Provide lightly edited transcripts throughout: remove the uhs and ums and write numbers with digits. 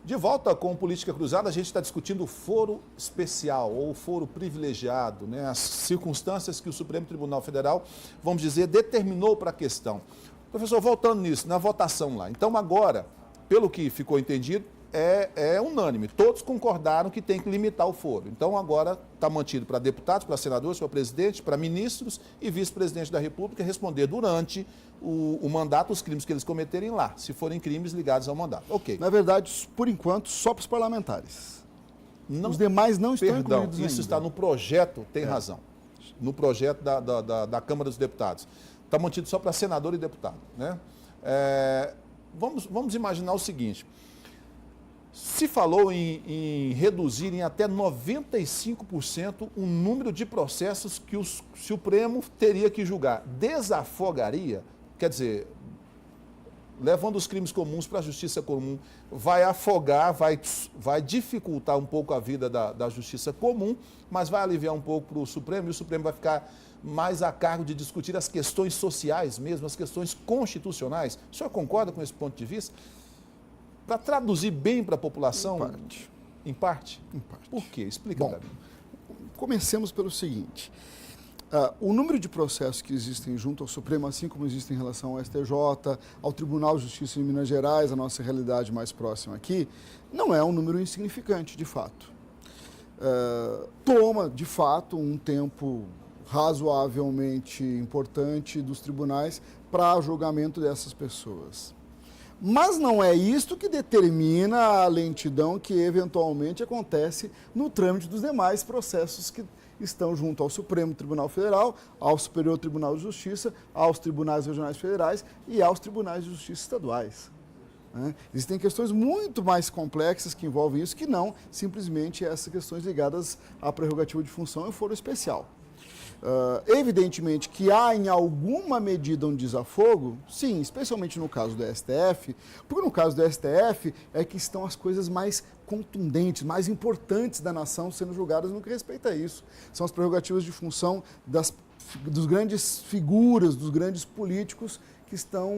De volta com Política Cruzada, a gente está discutindo o foro especial ou foro privilegiado, né? As circunstâncias que o Supremo Tribunal Federal, vamos dizer, determinou para a questão. Professor, voltando nisso, na votação lá. Então agora, pelo que ficou entendido, é unânime. Todos concordaram que tem que limitar o foro. Então agora está mantido para deputados, para senadores, para presidente, para ministros e vice-presidente da República responder durante o mandato os crimes que eles cometerem lá, se forem crimes ligados ao mandato. Ok. Na verdade, por enquanto, só para os parlamentares. Os demais não estão incluídos ainda. Isso está no projeto, tem razão. No projeto da Câmara dos Deputados. Está mantido só para senador e deputado, né? Vamos imaginar o seguinte. Se falou em reduzir em até 95% o número de processos que o Supremo teria que julgar. Desafogaria, quer dizer, levando os crimes comuns para a justiça comum, vai afogar, vai dificultar um pouco a vida da justiça comum, mas vai aliviar um pouco para o Supremo, e o Supremo vai ficar mais a cargo de discutir as questões sociais mesmo, as questões constitucionais. O senhor concorda com esse ponto de vista? Para traduzir bem para a população? Em parte. Em parte? Em parte. Por quê? Explica para mim. Comecemos pelo seguinte. O número de processos que existem junto ao Supremo, assim como existem em relação ao STJ, ao Tribunal de Justiça de Minas Gerais, a nossa realidade mais próxima aqui, não é um número insignificante, de fato. Toma, de fato, um tempo razoavelmente importante dos tribunais para julgamento dessas pessoas. Mas não é isto que determina a lentidão que eventualmente acontece no trâmite dos demais processos que estão junto ao Supremo Tribunal Federal, ao Superior Tribunal de Justiça, aos tribunais regionais federais e aos tribunais de justiça estaduais. Existem questões muito mais complexas que envolvem isso, que não simplesmente essas questões ligadas à prerrogativa de função e foro especial. Evidentemente que há em alguma medida um desafogo, sim, especialmente no caso do STF, porque no caso do STF é que estão as coisas mais contundentes, mais importantes da nação sendo julgadas no que respeita a isso. São as prerrogativas de função dos grandes figuras, dos grandes políticos que estão,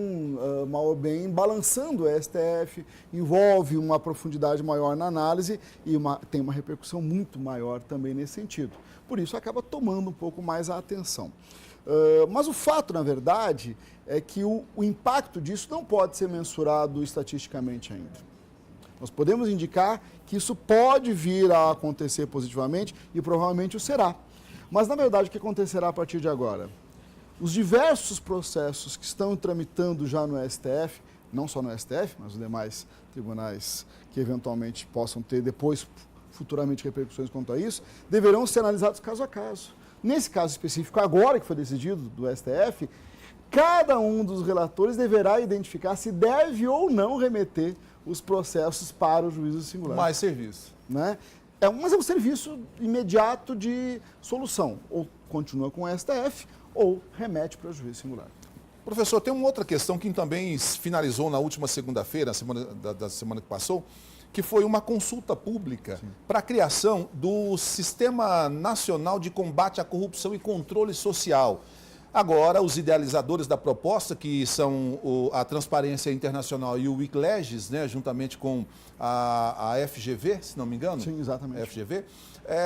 mal ou bem, balançando o STF, envolve uma profundidade maior na análise e tem uma repercussão muito maior também nesse sentido. Por isso, acaba tomando um pouco mais a atenção. Mas o fato, na verdade, é que o impacto disso não pode ser mensurado estatisticamente ainda. Nós podemos indicar que isso pode vir a acontecer positivamente e provavelmente o será. Mas, na verdade, o que acontecerá a partir de agora? Os diversos processos que estão tramitando já no STF, não só no STF, mas os demais tribunais que eventualmente possam ter depois, futuramente, repercussões quanto a isso, deverão ser analisados caso a caso. Nesse caso específico, agora que foi decidido do STF, cada um dos relatores deverá identificar se deve ou não remeter os processos para o juízo singular. Mais serviço. Né? Mas é um serviço imediato de solução. Ou continua com o STF, ou remete para o juízo singular. Professor, tem uma outra questão que também finalizou na última segunda-feira, da semana que passou, que foi uma consulta pública para a criação do Sistema Nacional de Combate à Corrupção e Controle Social. Agora, os idealizadores da proposta, que são a Transparência Internacional e o Wikleges, né, juntamente com a FGV, se não me engano. Sim, exatamente. FGV,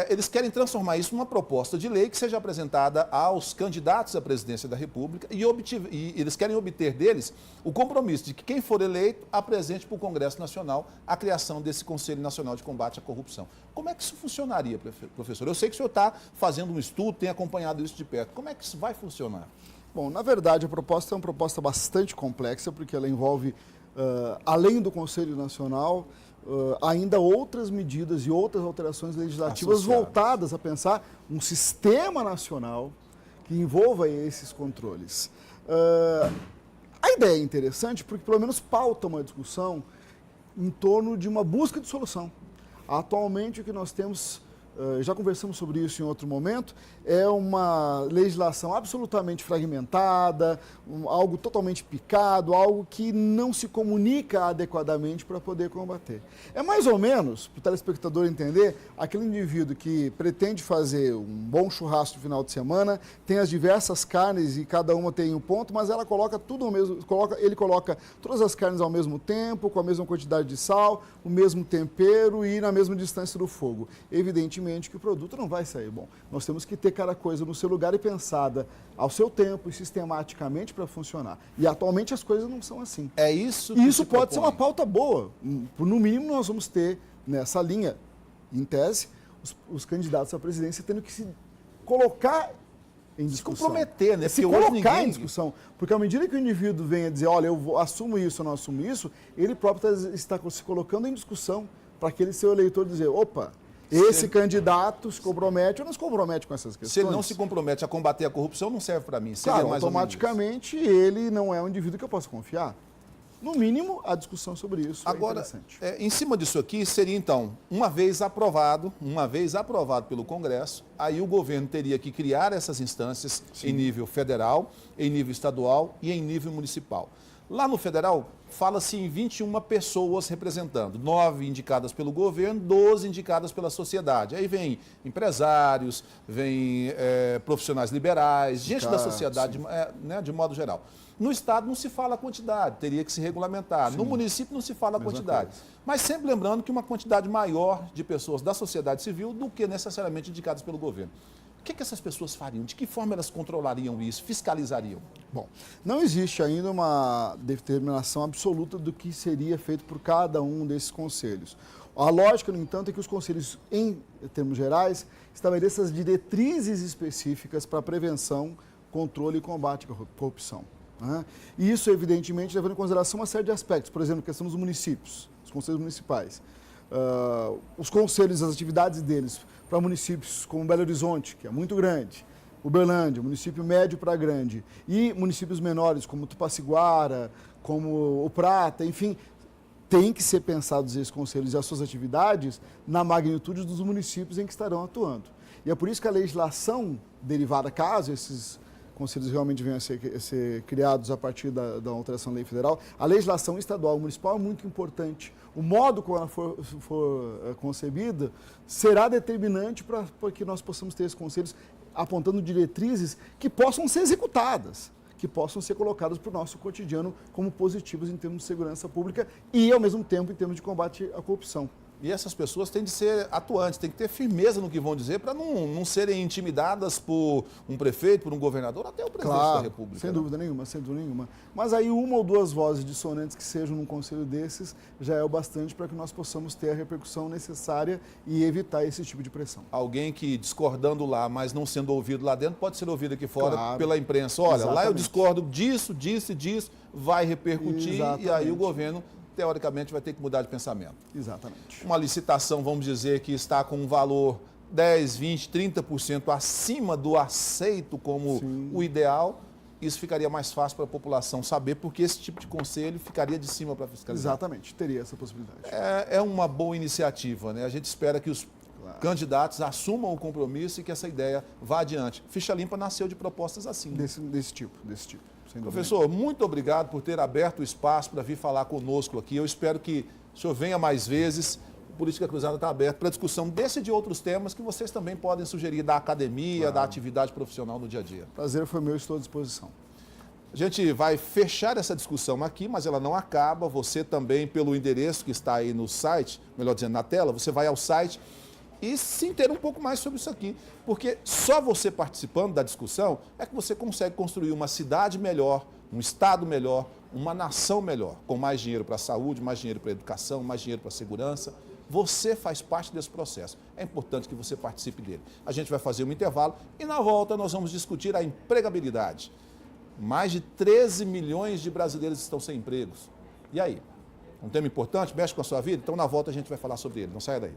eles querem transformar isso numa proposta de lei que seja apresentada aos candidatos à presidência da República e eles querem obter deles o compromisso de que quem for eleito apresente para o Congresso Nacional a criação desse Conselho Nacional de Combate à Corrupção. Como é que isso funcionaria, professor? Eu sei que o senhor está fazendo um estudo, tem acompanhado isso de perto. Como é que isso vai funcionar? Bom, na verdade, a proposta é uma proposta bastante complexa, porque ela envolve, além do Conselho Nacional, ainda outras medidas e outras alterações legislativas voltadas a pensar um sistema nacional que envolva esses controles. A ideia é interessante porque, pelo menos, pauta uma discussão em torno de uma busca de solução. Atualmente, o que nós temos já conversamos sobre isso em outro momento, é uma legislação absolutamente fragmentada, algo totalmente picado, algo que não se comunica adequadamente para poder combater. É mais ou menos, para o telespectador entender, aquele indivíduo que pretende fazer um bom churrasco no final de semana, tem as diversas carnes e cada uma tem um ponto, mas ela coloca tudo ao mesmo, ele coloca todas as carnes ao mesmo tempo, com a mesma quantidade de sal, o mesmo tempero e na mesma distância do fogo. Evidentemente que o produto não vai sair bom. Nós temos que ter cada coisa no seu lugar e pensada ao seu tempo e sistematicamente para funcionar. E atualmente as coisas não são assim. É isso que E isso se pode ser propõe. uma pauta boa. No mínimo, nós vamos ter nessa linha, em tese, os candidatos à presidência tendo que se colocar em discussão. comprometer, né? Se Porque hoje colocar ninguém- em discussão. Porque à medida que o indivíduo venha dizer, olha, assumo isso, eu não assumo isso, ele próprio está se colocando em discussão para aquele seu eleitor dizer, opa, esse candidato se compromete ou não se compromete com essas questões. Se ele não se compromete a combater a corrupção, não serve para mim. Seria Claro, mais ou menos isso. automaticamente ele não é um indivíduo que eu posso confiar. No mínimo, a discussão sobre isso Agora, é interessante. em cima disso aqui, seria então, uma vez aprovado pelo Congresso, aí o governo teria que criar essas instâncias em nível federal, em nível estadual e em nível municipal. Lá no federal, fala-se em 21 pessoas representando, 9 indicadas pelo governo, 12 indicadas pela sociedade. Aí vem empresários, vem profissionais liberais, gente da sociedade, né, de modo geral. No Estado não se fala a quantidade, teria que se regulamentar. No município não se fala a quantidade. Mas sempre lembrando que uma quantidade maior de pessoas da sociedade civil do que necessariamente indicadas pelo governo. O que essas pessoas fariam? De que forma elas controlariam isso, fiscalizariam? Bom, não existe ainda uma determinação absoluta do que seria feito por cada um desses conselhos. A lógica, no entanto, é que os conselhos, em termos gerais, estabeleçam as diretrizes específicas para prevenção, controle e combate à corrupção. Né? E isso, evidentemente, levando em consideração uma série de aspectos, por exemplo, a questão dos municípios, os conselhos municipais. Os conselhos, as atividades deles para municípios como Belo Horizonte, que é muito grande, Uberlândia, município médio para grande, e municípios menores como Tupaciguara, como o Prata, enfim, tem que ser pensados esses conselhos e as suas atividades na magnitude dos municípios em que estarão atuando. E é por isso que a legislação derivada, caso esses conselhos realmente venham a ser criados a partir da alteração da lei federal, a legislação estadual e municipal é muito importante. O modo como ela for concebida será determinante para que nós possamos ter esses conselhos apontando diretrizes que possam ser executadas, que possam ser colocadas para o nosso cotidiano como positivas em termos de segurança pública e, ao mesmo tempo, em termos de combate à corrupção. E essas pessoas têm de ser atuantes, têm que ter firmeza no que vão dizer para não serem intimidadas por um prefeito, por um governador, até o presidente da República. Sem dúvida nenhuma, sem dúvida nenhuma. Mas aí uma ou duas vozes dissonantes que sejam num conselho desses já é o bastante para que nós possamos ter a repercussão necessária e evitar esse tipo de pressão. Alguém que discordando lá, mas não sendo ouvido lá dentro, pode ser ouvido aqui fora Claro. pela imprensa. Olha, Exatamente. lá eu discordo disso, disso e disso, vai repercutir Exatamente. e aí o governo, teoricamente, vai ter que mudar de pensamento. Exatamente. Uma licitação, vamos dizer, que está com um valor 10, 20, 30% acima do aceito como o ideal, isso ficaria mais fácil para a população saber, porque esse tipo de conselho ficaria de cima para fiscalizar. Exatamente, teria essa possibilidade. É uma boa iniciativa, né? A gente espera que os candidatos assumam o compromisso e que essa ideia vá adiante. Ficha Limpa nasceu de propostas assim. Desse tipo. Sem dúvida Professor, muito obrigado por ter aberto o espaço para vir falar conosco aqui. Eu espero que o senhor venha mais vezes. O Política Cruzada está aberto para discussão desse e de outros temas que vocês também podem sugerir da academia, da atividade profissional no dia a dia. Prazer foi meu, estou à disposição. A gente vai fechar essa discussão aqui, mas ela não acaba. Você também, pelo endereço que está aí no site, melhor dizendo, na tela, você vai ao site e se inteira um pouco mais sobre isso aqui. Porque só você participando da discussão é que você consegue construir uma cidade melhor, um estado melhor, uma nação melhor, com mais dinheiro para a saúde, mais dinheiro para a educação, mais dinheiro para a segurança. Você faz parte desse processo. É importante que você participe dele. A gente vai fazer um intervalo e na volta nós vamos discutir a empregabilidade. Mais de 13 milhões de brasileiros estão sem empregos. E aí? Um tema importante? Mexe com a sua vida? Então na volta a gente vai falar sobre ele. Não saia daí.